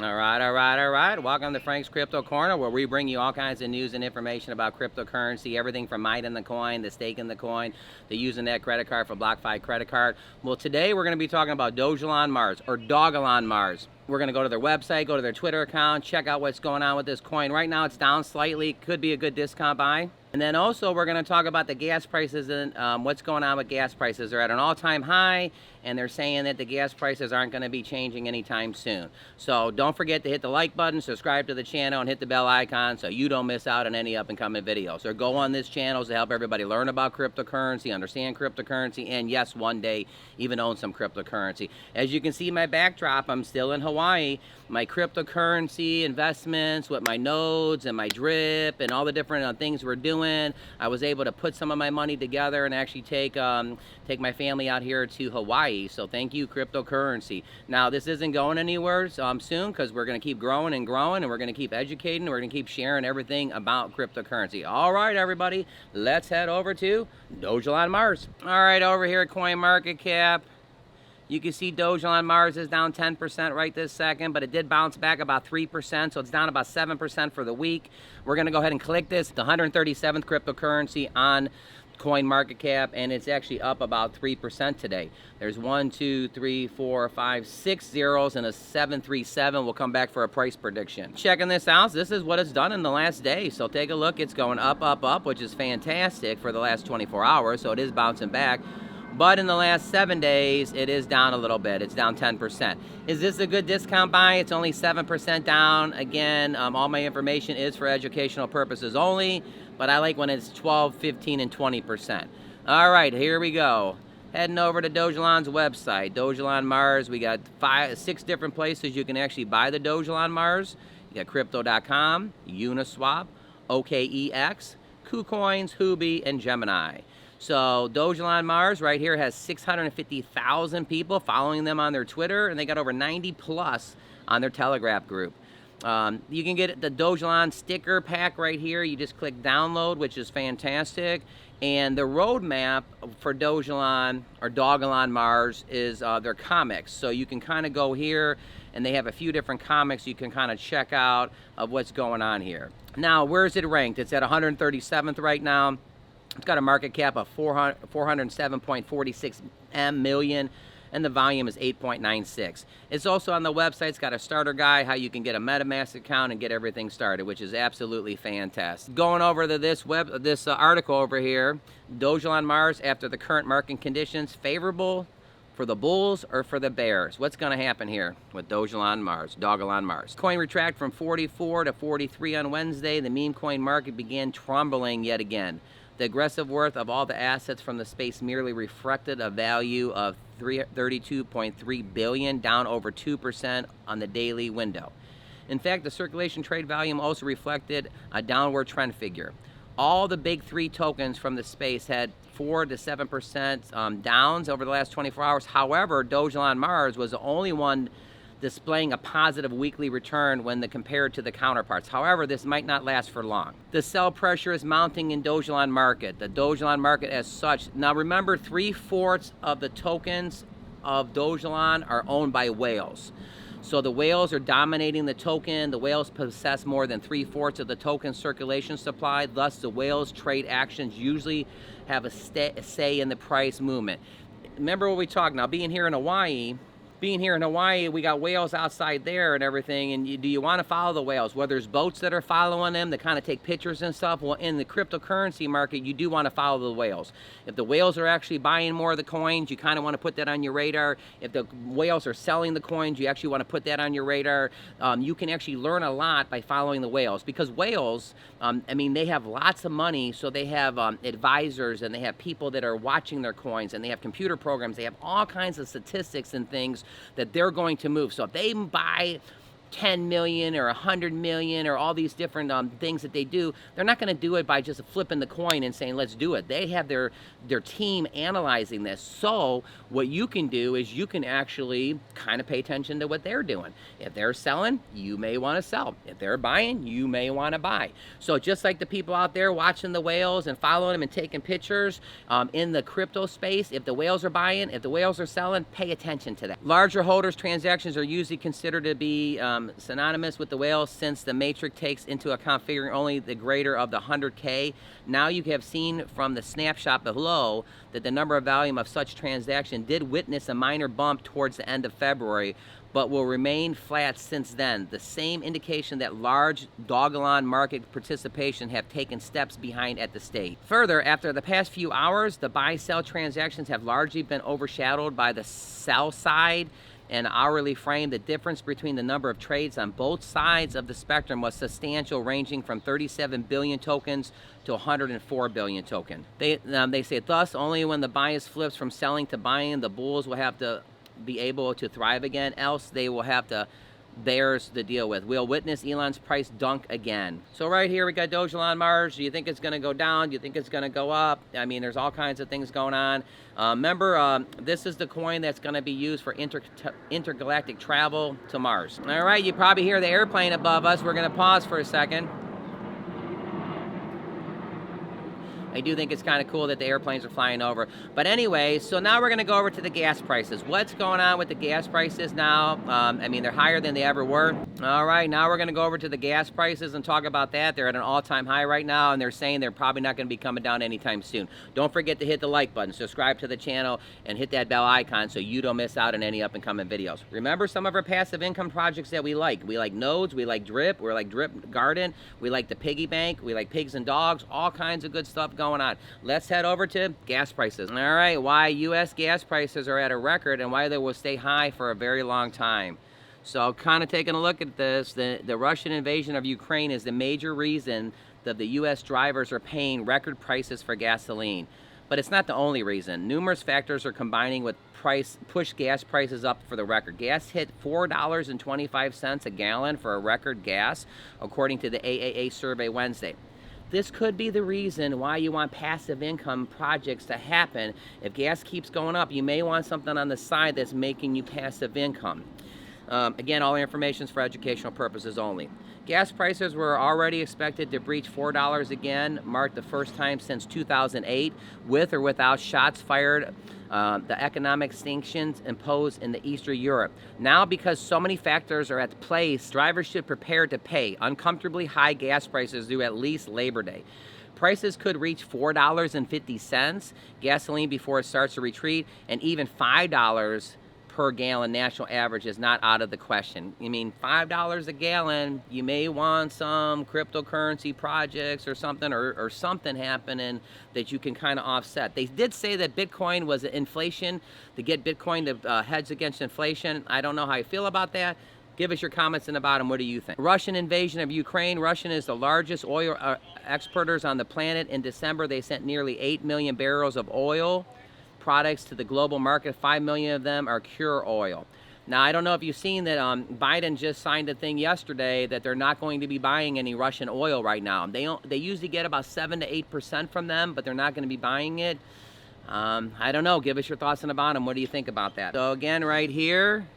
All right. Welcome to Frank's Crypto Corner, where we bring you all kinds of news and information about cryptocurrency, everything from mining the coin, the staking the coin, to using that credit card for BlockFi credit card. Well, today we're going to be talking about Dogelon Mars, or Dogelon Mars. We're going to go to their website, go to their Twitter account, check out what's going on with this coin. Right now it's down slightly, could be a good discount buy. And then also we're going to talk about the gas prices and what's going on with gas prices. They're at an all-time high, and they're saying that the gas prices aren't going to be changing anytime soon. So don't forget to hit the like button, subscribe to the channel, and hit the bell icon so you don't miss out on any up-and-coming videos. Or go on this channel to help everybody learn about cryptocurrency, understand cryptocurrency, and yes, one day even own some cryptocurrency. As you can see my backdrop, I'm still in Hawaii. My cryptocurrency investments with my nodes and my drip and all the different things we're doing, I was able to put some of my money together and actually take my family out here to Hawaii. So thank you, cryptocurrency. Now this isn't going anywhere soon, because we're going to keep growing and growing, and we're going to keep educating, and we're going to keep sharing everything about cryptocurrency. All right, everybody, let's head over to Dogelon Mars. All right, over here at CoinMarketCap, you can see Dogelon Mars is down 10% right this second, but it did bounce back about 3%, so it's down about 7% for the week. We're going to go ahead and click this, the 137th cryptocurrency on CoinMarketCap, and it's actually up about 3% today. There's 1, 2, 3, 4, 5, 6 zeros and a 737. We'll come back for a price prediction. Checking this out, this is what it's done in the last day. So take a look. It's going up, up, up, which is fantastic for the last 24 hours, so it is bouncing back. But in the last 7 days, it is down a little bit. It's down 10%. Is this a good discount buy? It's only 7% down. Again, all my information is for educational purposes only, but I like when it's 12, 15, and 20%. All right, here we go. Heading over to Dogelon's website, Dogelon Mars. We got 6 different places you can actually buy the Dogelon Mars. You got crypto.com, Uniswap, OKEX, KuCoins, Huobi, and Gemini. So Dogelon Mars right here has 650,000 people following them on their Twitter, and they got over 90 plus on their Telegram group. You can get the Dogelon sticker pack right here. You just click download, which is fantastic. And the roadmap for Dogelon, or Dogelon Mars, is their comics. So you can kind of go here, and they have a few different comics you can kind of check out of what's going on here. Now, where is it ranked? It's at 137th right now. It's got a market cap of 407.46 million, and the volume is 8.96. It's also on the website. It's got a starter guide, how you can get a MetaMask account and get everything started, which is absolutely fantastic. Going over to this article over here, Dogelon Mars, after the current market conditions, favorable for the bulls or for the bears? What's going to happen here with Dogelon Mars? Coin retract from 44 to 43 on Wednesday. The meme coin market began trembling yet again. The aggressive worth of all the assets from the space merely reflected a value of $32.3 billion, down over 2% on the daily window. In fact, the circulation trade volume also reflected a downward trend figure. All the big 3 tokens from the space had 4 to 7% downs over the last 24 hours. However, Dogelon Mars was the only one displaying a positive weekly return when compared to the counterparts. However, this might not last for long. The sell pressure is mounting in Dogelon market. The Dogelon market as such. Now remember, 3/4 of the tokens of Dogelon are owned by whales. So the whales are dominating the token. The whales possess more than 3/4 of the token circulation supply. Thus, the whales' trade actions usually have a say in the price movement. Remember what we talked now, being here in Hawaii, we got whales outside there and everything, and do you want to follow the whales? Well, there's boats that are following them that kind of take pictures and stuff. Well, in the cryptocurrency market, you do want to follow the whales. If the whales are actually buying more of the coins, you kind of want to put that on your radar. If the whales are selling the coins, you actually want to put that on your radar. You can actually learn a lot by following the whales, because whales, I mean, they have lots of money, so they have advisors, and they have people that are watching their coins, and they have computer programs. They have all kinds of statistics and things that they're going to move. So if they buy 10 million or 100 million or all these different things that they do, they're not going to do it by just flipping the coin and saying, let's do it. They have their team analyzing this. So what you can do is you can actually kind of pay attention to what they're doing. If they're selling, you may want to sell. If they're buying, you may want to buy. So just like the people out there watching the whales and following them and taking pictures in the crypto space, if the whales are buying, if the whales are selling, pay attention to that. Larger holders transactions are usually considered to be synonymous with the whale since the matrix takes into account figuring only the greater of the 100K. Now you have seen from the snapshot below that the number of volume of such transaction did witness a minor bump towards the end of February, but will remain flat since then. The same indication that large Dogelon market participation have taken steps behind at the state. Further, after the past few hours, the buy-sell transactions have largely been overshadowed by the sell side and hourly frame. The difference between the number of trades on both sides of the spectrum was substantial, ranging from 37 billion tokens to 104 billion token. They say thus only when the bias flips from selling to buying, the bulls will have to be able to thrive again, else they will have to bears to deal with. We'll witness Elon's price dunk again. So right here we got Dogelon Mars. Do you think it's going to go down? Do you think it's going to go up? I mean, there's all kinds of things going on. Remember, this is the coin that's going to be used for intergalactic travel to Mars. All right, you probably hear the airplane above us. We're going to pause for a second. I do think it's kind of cool that the airplanes are flying over. But anyway, so now we're going to go over to the gas prices. What's going on with the gas prices now? I mean, they're higher than they ever were. All right, now we're going to go over to the gas prices and talk about that. They're at an all-time high right now, and they're saying they're probably not going to be coming down anytime soon. Don't forget to hit the like button, subscribe to the channel, and hit that bell icon so you don't miss out on any up-and-coming videos. Remember some of our passive income projects that we like. We like Nodes, we like Drip, we like Drip Garden, we like the Piggy Bank, we like Pigs and Dogs, all kinds of good stuff going on. Let's head over to gas prices. All right, why U.S. gas prices are at a record and why they will stay high for a very long time. So kind of taking a look at this, the Russian invasion of Ukraine is the major reason that the U.S. drivers are paying record prices for gasoline. But it's not the only reason. Numerous factors are combining with push gas prices up for the record. Gas hit $4.25 a gallon for a record gas, according to the AAA survey Wednesday. This could be the reason why you want passive income projects to happen. If gas keeps going up, you may want something on the side that's making you passive income. Again, all the information is for educational purposes only. Gas prices were already expected to breach $4 again, marked the first time since 2008, with or without shots fired, the economic sanctions imposed in the Eastern Europe. Now, because so many factors are at play, drivers should prepare to pay uncomfortably high gas prices through at least Labor Day. Prices could reach $4.50 gasoline before it starts to retreat, and even $5 per gallon national average is not out of the question. I mean, $5 a gallon, you may want some cryptocurrency projects or something, or something happening that you can kind of offset. They did say that Bitcoin was inflation, to get Bitcoin to hedge against inflation. I don't know how you feel about that. Give us your comments in the bottom. What do you think? Russian invasion of Ukraine. Russia is the largest oil exporters on the planet. In December, they sent nearly 8 million barrels of oil products to the global market. 5 million of them are cure oil. Now, I don't know if you've seen that Biden just signed a thing yesterday that they're not going to be buying any Russian oil right now. They usually get about 7 to 8% from them, but they're not going to be buying it. I don't know. Give us your thoughts on the bottom. What do you think about that? So again, right here,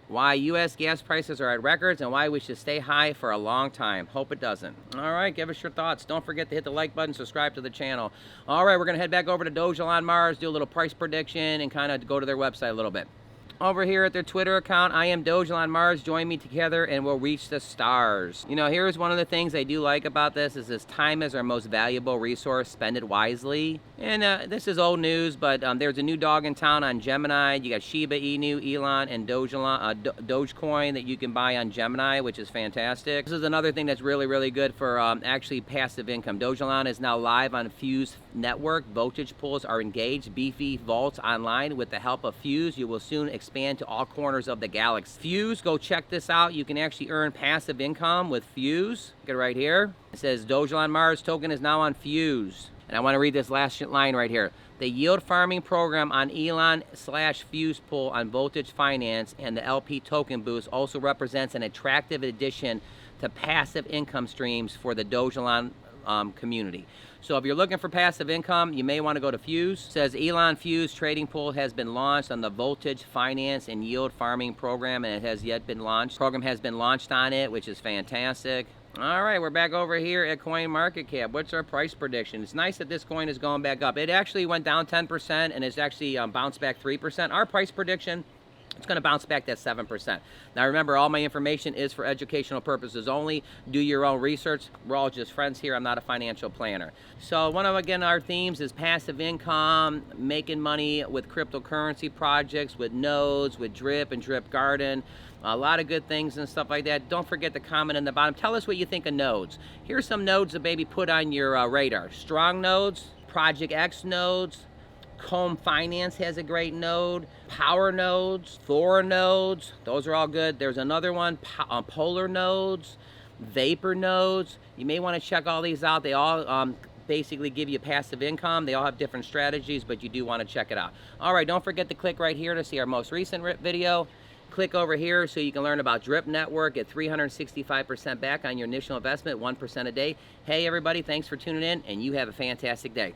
why U.S. gas prices are at records and why we should stay high for a long time. Hope it doesn't. All right, give us your thoughts. Don't forget to hit the like button, subscribe to the channel. All right, we're going to head back over to Dogelon Mars, do a little price prediction, and kind of go to their website a little bit. Over here at their Twitter account, I am Dogelon Mars. Join me together and we'll reach the stars. You know, here's one of the things I do like about this is this: time is our most valuable resource. Spend it wisely. And this is old news, but there's a new dog in town on Gemini. You got Shiba Inu, Elon, and Dogecoin that you can buy on Gemini, which is fantastic. This is another thing that's really, really good for actually passive income. Dogelon is now live on Fuse Network. Voltage pools are engaged. Beefy vaults online. With the help of Fuse, you will soon expand to all corners of the galaxy. Fuse, go check this out. You can actually earn passive income with Fuse. Look at it right here. It says Dogelon Mars token is now on Fuse. And I want to read this last line right here. The yield farming program on Elon/Fuse pool on Voltage Finance and the LP token boost also represents an attractive addition to passive income streams for the Dogelon community. So if you're looking for passive income, you may want to go to Fuse. It says Elon Fuse trading pool has been launched on the Voltage Finance and Yield Farming program, and it has yet been launched. The program has been launched on it, which is fantastic. All right, we're back over here at CoinMarketCap. What's our price prediction? It's nice that this coin is going back up. It actually went down 10% and it's actually bounced back 3%. Our price prediction it's going to bounce back that 7%. Now remember, all my information is for educational purposes only. Do your own research. We're all just friends here. I'm not a financial planner. So one of, again, our themes is passive income, making money with cryptocurrency projects, with nodes, with Drip and Drip Garden. A lot of good things and stuff like that. Don't forget to comment in the bottom. Tell us what you think of nodes. Here's some nodes that maybe put on your radar. Strong nodes, Project X nodes, Comb Finance has a great node, Power nodes, Thor nodes, those are all good. There's another one, Polar nodes, Vapor nodes. You may want to check all these out. They all basically give you passive income. They all have different strategies, but you do want to check it out. All right, don't forget to click right here to see our most recent video. Click over here so you can learn about Drip Network at 365% back on your initial investment, 1% a day. Hey everybody, thanks for tuning in, and you have a fantastic day.